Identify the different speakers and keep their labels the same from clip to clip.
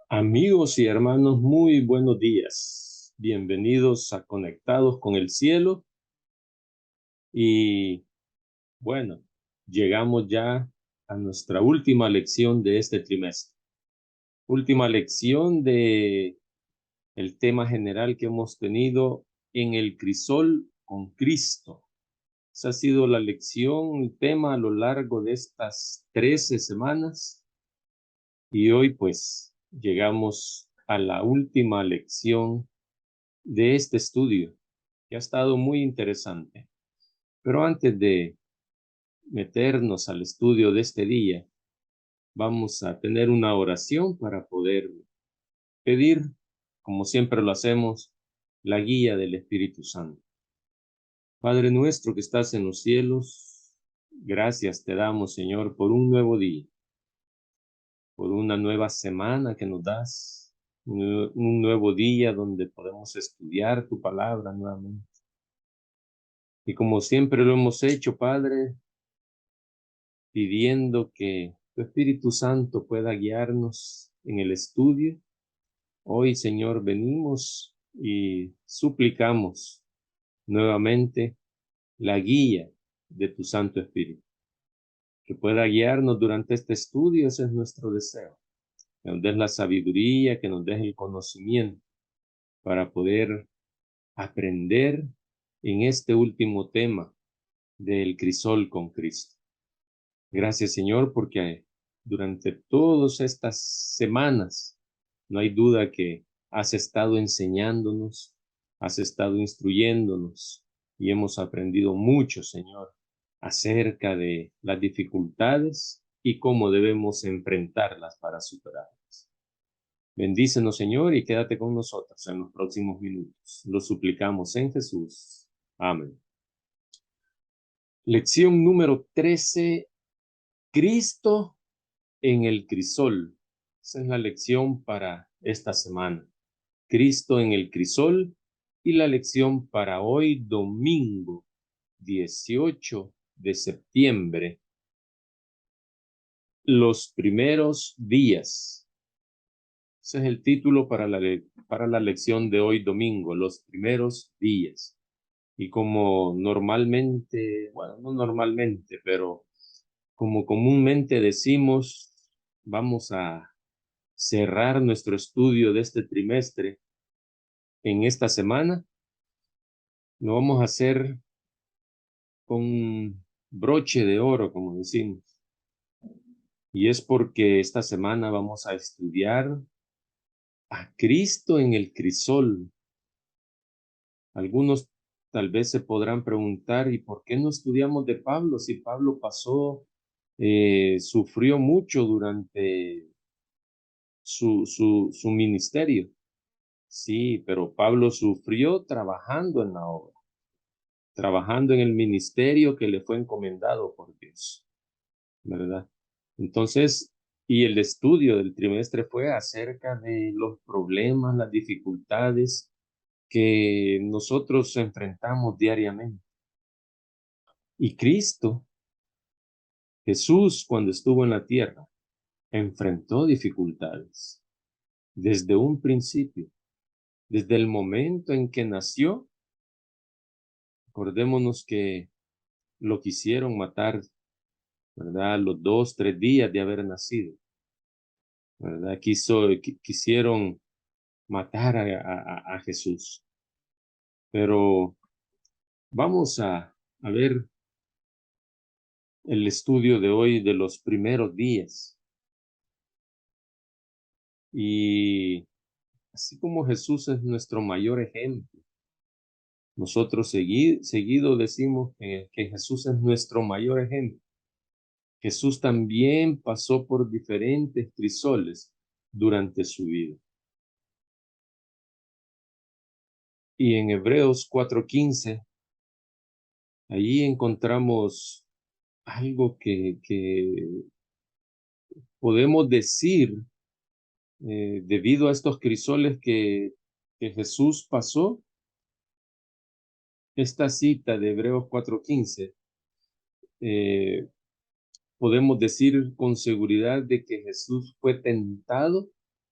Speaker 1: Amigos y hermanos, muy buenos días. Bienvenidos a Conectados con el Cielo. Y bueno, llegamos ya a nuestra última lección de este trimestre. Última lección de el tema general que hemos tenido en el crisol con Cristo. Esa ha sido la lección, el tema a lo largo de estas 13 semanas. Y hoy pues llegamos a la última lección de este estudio, que ha estado muy interesante. Pero antes de meternos al estudio de este día, vamos a tener una oración para poder pedir, como siempre lo hacemos, la guía del Espíritu Santo. Padre nuestro que estás en los cielos, gracias te damos, Señor, por un nuevo día, por una nueva semana que nos das, un nuevo día donde podemos estudiar tu palabra nuevamente. Y como siempre lo hemos hecho, Padre, pidiendo que tu Espíritu Santo pueda guiarnos en el estudio. Hoy, Señor, venimos y suplicamos nuevamente la guía de tu Santo Espíritu, que pueda guiarnos durante este estudio. Ese es nuestro deseo, que nos des la sabiduría, que nos des el conocimiento para poder aprender en este último tema del crisol con Cristo. Gracias, Señor, porque durante todas estas semanas no hay duda que has estado enseñándonos, has estado instruyéndonos y hemos aprendido mucho, Señor, acerca de las dificultades y cómo debemos enfrentarlas para superarlas. Bendícenos, Señor, y quédate con nosotros en los próximos minutos. Lo suplicamos en Jesús. Amén. Lección número 13. Cristo en el crisol. Esa es la lección para esta semana. Cristo en el crisol, y la lección para hoy, domingo 18 de septiembre, los primeros días. Ese es el título para la lección de hoy, domingo, los primeros días. Y como normalmente, bueno, no normalmente, pero como comúnmente decimos, vamos a cerrar nuestro estudio de este trimestre en esta semana. Lo vamos a hacer con broche de oro, como decimos. Y es porque esta semana vamos a estudiar a Cristo en el crisol. Algunos tal vez se podrán preguntar, ¿y por qué no estudiamos de Pablo? Si Pablo sufrió mucho durante su ministerio. Sí, pero Pablo sufrió trabajando en la obra, trabajando en el ministerio que le fue encomendado por Dios, ¿verdad? Entonces, y el estudio del trimestre fue acerca de los problemas, las dificultades que nosotros enfrentamos diariamente. Y Cristo, Jesús, cuando estuvo en la tierra, enfrentó dificultades desde un principio, desde el momento en que nació. Acordémonos que lo quisieron matar, ¿verdad? Los 2, 3 días de haber nacido, ¿verdad? Quisieron matar a Jesús. Pero vamos a ver el estudio de hoy de los primeros días. Y así como Jesús es nuestro mayor ejemplo, nosotros seguido decimos que Jesús es nuestro mayor ejemplo. Jesús también pasó por diferentes crisoles durante su vida. Y en Hebreos 4:15, allí encontramos algo que podemos decir debido a estos crisoles que Jesús pasó. Esta cita de Hebreos 4:15, podemos decir con seguridad de que Jesús fue tentado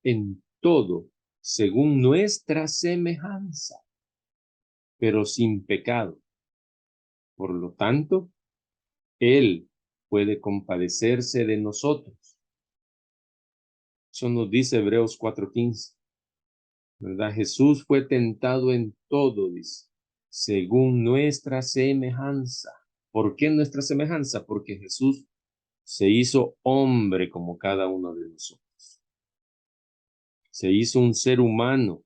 Speaker 1: en todo según nuestra semejanza, pero sin pecado. Por lo tanto, Él puede compadecerse de nosotros. Eso nos dice Hebreos 4:15, ¿verdad? Jesús fue tentado en todo, dice, según nuestra semejanza. ¿Por qué nuestra semejanza? Porque Jesús se hizo hombre como cada uno de nosotros. Se hizo un ser humano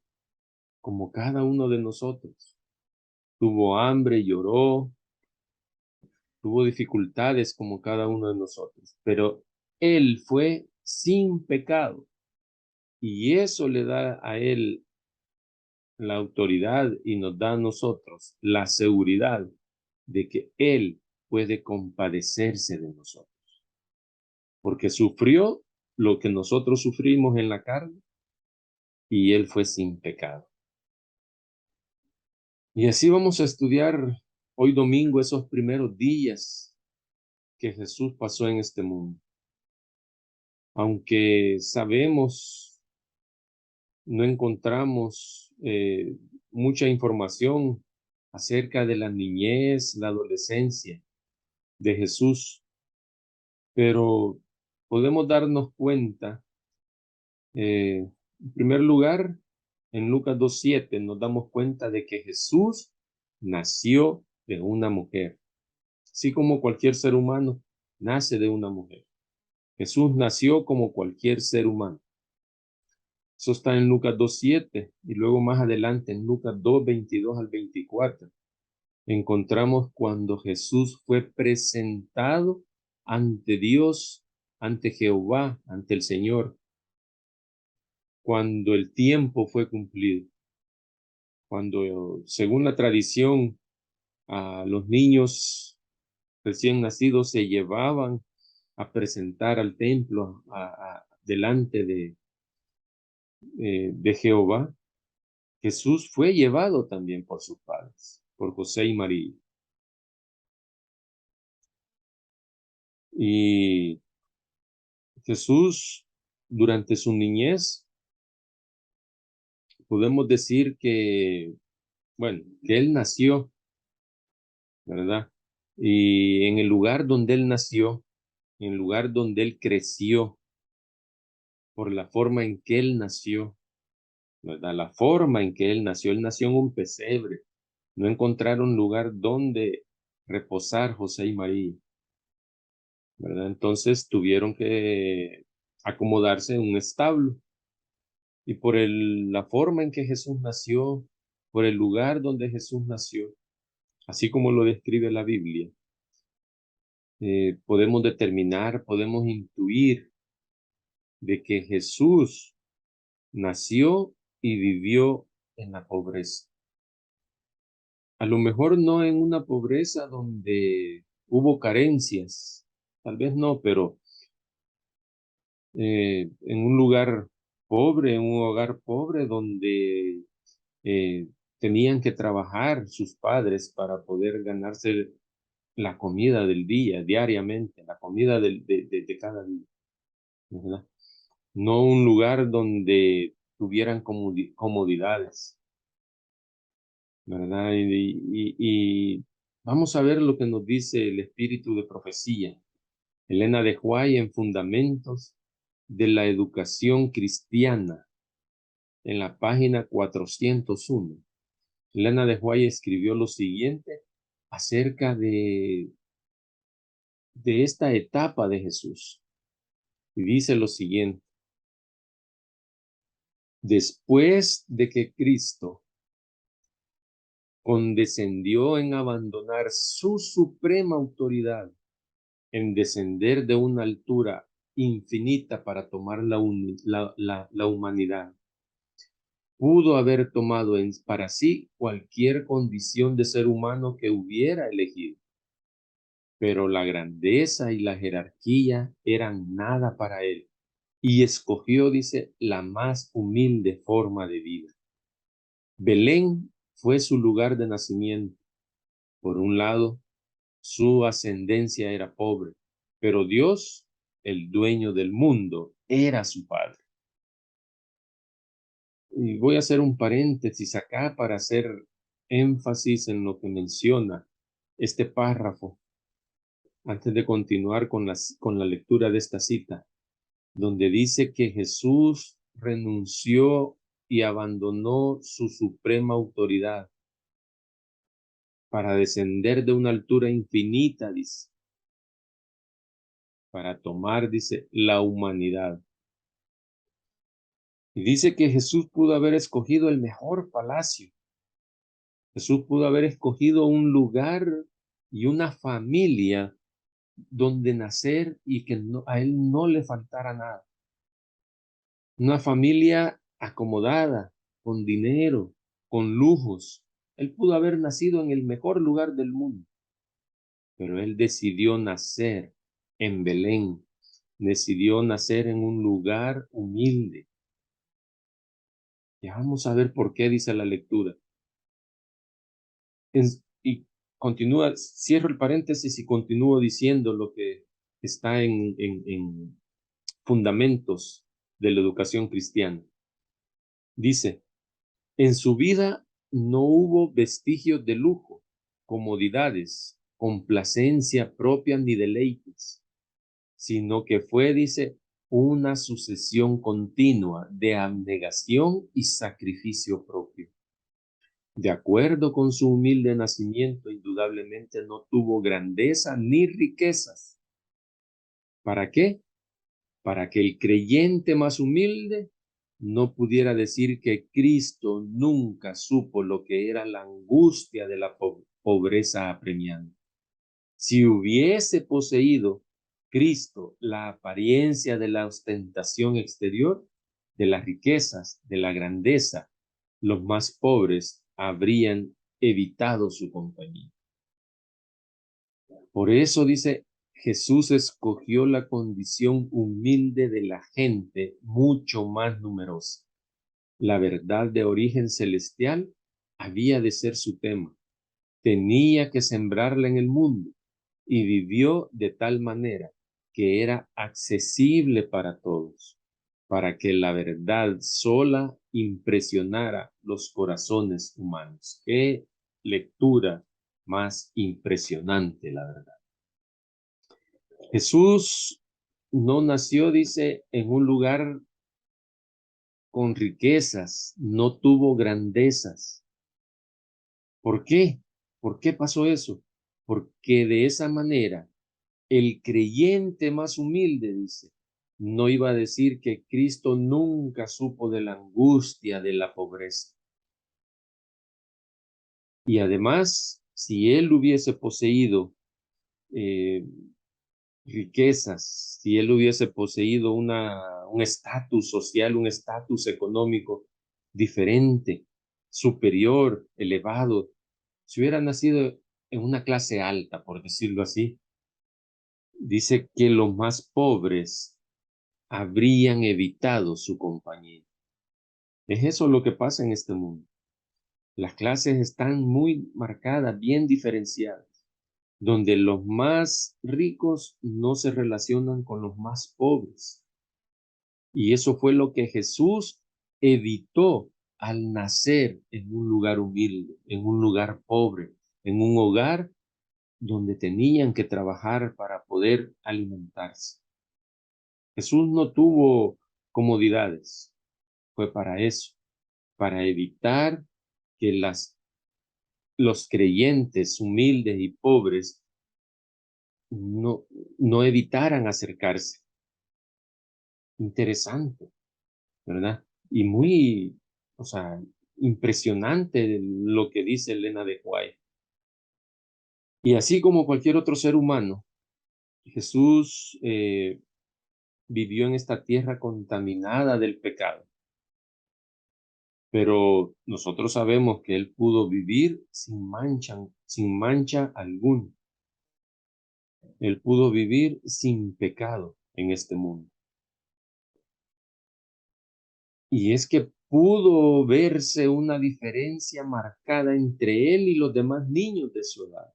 Speaker 1: como cada uno de nosotros. Tuvo hambre, lloró, tuvo dificultades como cada uno de nosotros, pero Él fue sin pecado y eso le da a Él la autoridad y nos da a nosotros la seguridad de que Él puede compadecerse de nosotros, porque sufrió lo que nosotros sufrimos en la carne y Él fue sin pecado. Y así vamos a estudiar hoy domingo esos primeros días que Jesús pasó en este mundo. Aunque sabemos, no encontramos mucha información acerca de la niñez, la adolescencia de Jesús, pero podemos darnos cuenta, en primer lugar, en Lucas 2:7 nos damos cuenta de que Jesús nació de una mujer, así como cualquier ser humano nace de una mujer. Jesús nació como cualquier ser humano. Eso está en Lucas 2:7 y luego más adelante en Lucas 2:22 al 24. Encontramos cuando Jesús fue presentado ante Dios, ante Jehová, ante el Señor, cuando el tiempo fue cumplido, cuando según la tradición a los niños recién nacidos se llevaban a presentar al templo delante de Jehová. Jesús fue llevado también por sus padres, por José y María. Y Jesús, durante su niñez, podemos decir que, bueno, que él nació, ¿verdad? Y en el lugar donde él nació, en el lugar donde él creció, por la forma en que él nació, ¿verdad? La forma en que él nació en un pesebre. No encontraron lugar donde reposar José y María, ¿verdad? Entonces tuvieron que acomodarse en un establo. Y por la forma en que Jesús nació, por el lugar donde Jesús nació, así como lo describe la Biblia, podemos determinar, podemos intuir de que Jesús nació y vivió en la pobreza. A lo mejor no en una pobreza donde hubo carencias, tal vez no, pero en un lugar pobre, en un hogar pobre donde eh, tenían que trabajar sus padres para poder ganarse la comida del día, diariamente, la comida de cada día, ¿verdad? No un lugar donde tuvieran comodidades, ¿verdad? Y vamos a ver lo que nos dice el espíritu de profecía. Elena de White en Fundamentos de la Educación Cristiana, en la página 401. Elena de White escribió lo siguiente acerca de esta etapa de Jesús. Y dice lo siguiente: después de que Cristo condescendió en abandonar su suprema autoridad, en descender de una altura infinita para tomar la humanidad, pudo haber tomado para sí cualquier condición de ser humano que hubiera elegido, pero la grandeza y la jerarquía eran nada para él, y escogió, dice, la más humilde forma de vida. Belén fue su lugar de nacimiento. Por un lado, su ascendencia era pobre, pero Dios, el dueño del mundo, era su padre. Y voy a hacer un paréntesis acá para hacer énfasis en lo que menciona este párrafo antes de continuar con la lectura de esta cita, donde dice que Jesús renunció y abandonó su suprema autoridad para descender de una altura infinita, dice, para tomar, dice, la humanidad. Y dice que Jesús pudo haber escogido el mejor palacio. Jesús pudo haber escogido un lugar y una familia donde nacer y que a él no le faltara nada. Una familia acomodada, con dinero, con lujos. Él pudo haber nacido en el mejor lugar del mundo, pero él decidió nacer en Belén, decidió nacer en un lugar humilde. Ya vamos a ver por qué dice la lectura. Y continúa, cierro el paréntesis y continúo diciendo lo que está en fundamentos de la educación cristiana. Dice, en su vida no hubo vestigios de lujo, comodidades, complacencia propia ni deleites, sino que fue, dice, una sucesión continua de abnegación y sacrificio propio. De acuerdo con su humilde nacimiento, indudablemente no tuvo grandeza ni riquezas. ¿Para qué? Para que el creyente más humilde no pudiera decir que Cristo nunca supo lo que era la angustia de la pobreza apremiante. Si hubiese poseído Cristo la apariencia de la ostentación exterior, de las riquezas, de la grandeza, los más pobres habrían evitado su compañía. Por eso dice, Jesús escogió la condición humilde de la gente mucho más numerosa. La verdad de origen celestial había de ser su tema. Tenía que sembrarla en el mundo y vivió de tal manera que era accesible para todos, para que la verdad sola impresionara los corazones humanos. Qué lectura más impresionante, la verdad. Jesús no nació, dice, en un lugar con riquezas, no tuvo grandezas. ¿Por qué? ¿Por qué pasó eso? Porque de esa manera el creyente más humilde, dice, no iba a decir que Cristo nunca supo de la angustia de la pobreza. Y además, si él hubiese poseído eh, riquezas, si él hubiese poseído un estatus social, un estatus económico diferente, superior, elevado, si hubiera nacido en una clase alta, por decirlo así, dice que los más pobres habrían evitado su compañía. Es eso lo que pasa en este mundo. Las clases están muy marcadas, bien diferenciadas, donde los más ricos no se relacionan con los más pobres. Y eso fue lo que Jesús evitó al nacer en un lugar humilde, en un lugar pobre, en un hogar donde tenían que trabajar para poder alimentarse. Jesús no tuvo comodidades, fue para eso, para evitar que los creyentes humildes y pobres no, no evitaran acercarse. Interesante, ¿verdad? Y muy, o sea, impresionante lo que dice Elena de White. Y así como cualquier otro ser humano, Jesús vivió en esta tierra contaminada del pecado. Pero nosotros sabemos que él pudo vivir sin mancha alguna. Él pudo vivir sin pecado en este mundo. Y es que pudo verse una diferencia marcada entre él y los demás niños de su edad.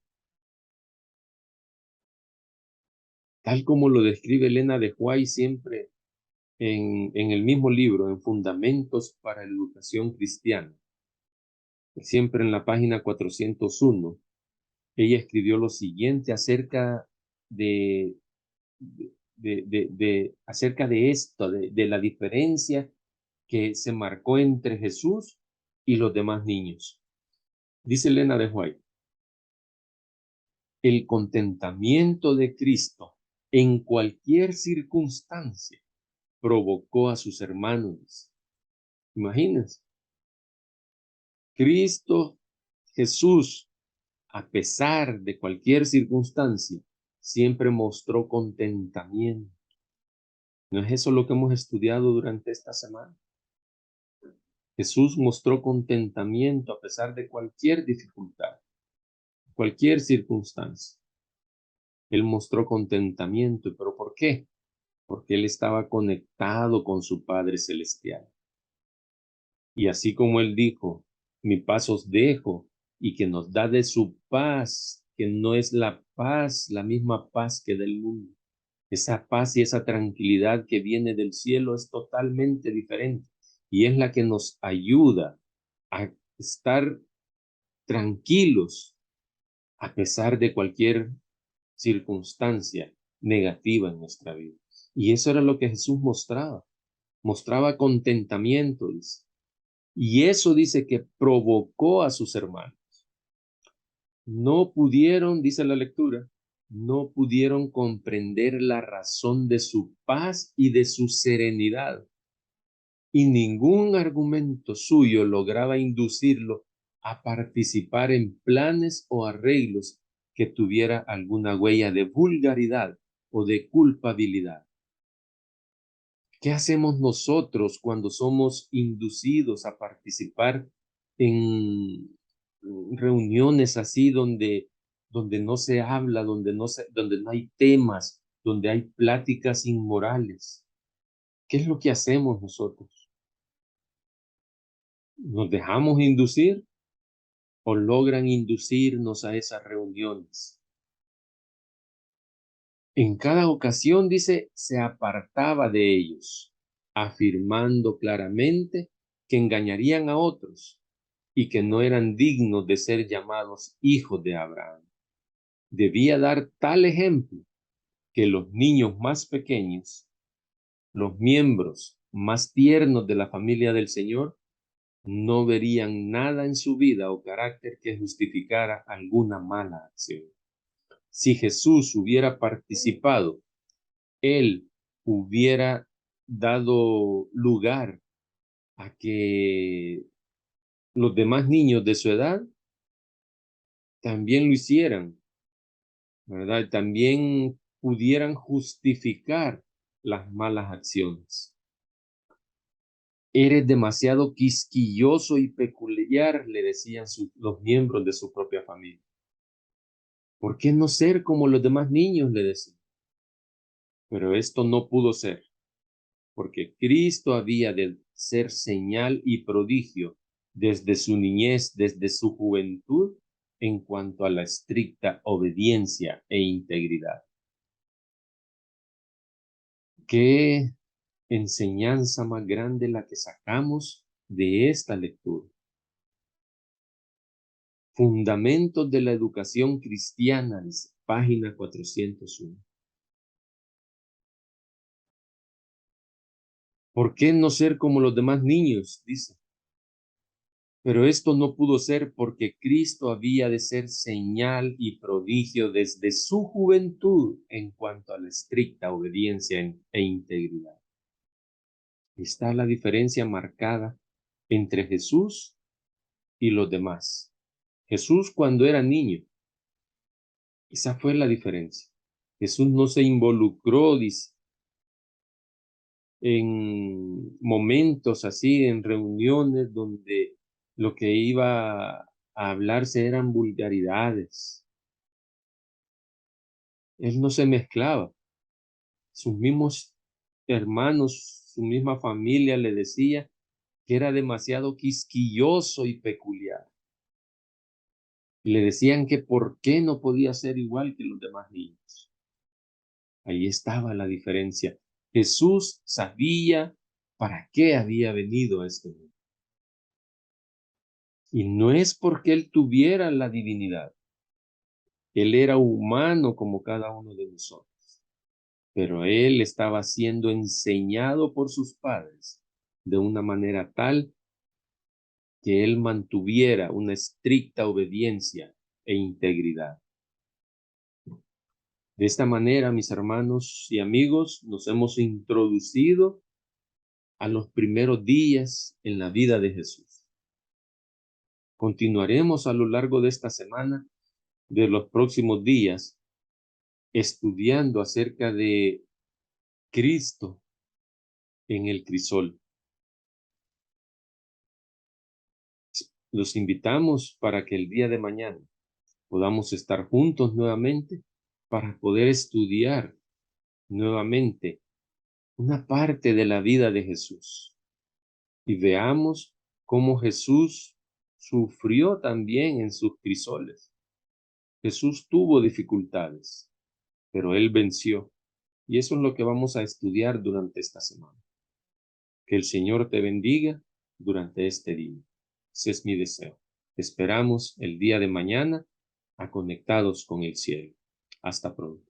Speaker 1: Tal como lo describe Elena de White siempre, en el mismo libro, en Fundamentos para la Educación Cristiana, siempre en la página 401, ella escribió lo siguiente acerca de, acerca de esto, de la diferencia que se marcó entre Jesús y los demás niños. Dice Elena de White, el contentamiento de Cristo en cualquier circunstancia provocó a sus hermanos. Imagínense, Cristo Jesús, a pesar de cualquier circunstancia, siempre mostró contentamiento. ¿No es eso lo que hemos estudiado durante esta semana? Jesús mostró contentamiento a pesar de cualquier dificultad, cualquier circunstancia. Él mostró contentamiento, ¿pero por qué? Porque él estaba conectado con su Padre Celestial. Y así como él dijo, mi paz os dejo, y que nos da de su paz, que no es la paz, la misma paz que del mundo. Esa paz y esa tranquilidad que viene del cielo es totalmente diferente y es la que nos ayuda a estar tranquilos a pesar de cualquier circunstancia negativa en nuestra vida. Y eso era lo que Jesús mostraba contentamiento, dice. Y eso dice que provocó a sus hermanos. No pudieron, dice la lectura, no pudieron comprender la razón de su paz y de su serenidad. Y ningún argumento suyo lograba inducirlo a participar en planes o arreglos que tuviera alguna huella de vulgaridad o de culpabilidad. ¿Qué hacemos nosotros cuando somos inducidos a participar en reuniones así donde no se habla, donde no hay temas, donde hay pláticas inmorales? ¿Qué es lo que hacemos nosotros? ¿Nos dejamos inducir o logran inducirnos a esas reuniones? En cada ocasión, dice, se apartaba de ellos, afirmando claramente que engañarían a otros y que no eran dignos de ser llamados hijos de Abraham. Debía dar tal ejemplo que los niños más pequeños, los miembros más tiernos de la familia del Señor, no verían nada en su vida o carácter que justificara alguna mala acción. Si Jesús hubiera participado, él hubiera dado lugar a que los demás niños de su edad también lo hicieran, ¿verdad? También pudieran justificar las malas acciones. Eres demasiado quisquilloso y peculiar, le decían los miembros de su propia familia. ¿Por qué no ser como los demás niños?, le decían. Pero esto no pudo ser, porque Cristo había de ser señal y prodigio desde su niñez, desde su juventud, en cuanto a la estricta obediencia e integridad. ¿Qué enseñanza más grande la que sacamos de esta lectura? Fundamentos de la educación cristiana, dice, página 401. ¿Por qué no ser como los demás niños?, dice. Pero esto no pudo ser porque Cristo había de ser señal y prodigio desde su juventud en cuanto a la estricta obediencia e integridad. Está la diferencia marcada entre Jesús y los demás. Jesús cuando era niño, esa fue la diferencia. Jesús no se involucró, dice, en momentos así, en reuniones donde lo que iba a hablarse eran vulgaridades. Él no se mezclaba. Sus mismos hermanos, su misma familia le decía que era demasiado quisquilloso y peculiar. Le decían que por qué no podía ser igual que los demás niños. Ahí estaba la diferencia. Jesús sabía para qué había venido a este mundo. Y no es porque él tuviera la divinidad. Él era humano como cada uno de nosotros. Pero él estaba siendo enseñado por sus padres de una manera tal que él mantuviera una estricta obediencia e integridad. De esta manera, mis hermanos y amigos, nos hemos introducido a los primeros días en la vida de Jesús. Continuaremos a lo largo de esta semana, de los próximos días, estudiando acerca de Cristo en el crisol. Los invitamos para que el día de mañana podamos estar juntos nuevamente para poder estudiar nuevamente una parte de la vida de Jesús y veamos cómo Jesús sufrió también en sus crisoles. Jesús tuvo dificultades, pero él venció. Y eso es lo que vamos a estudiar durante esta semana. Que el Señor te bendiga durante este día. Ese es mi deseo. Te esperamos el día de mañana a Conectados con el Cielo. Hasta pronto.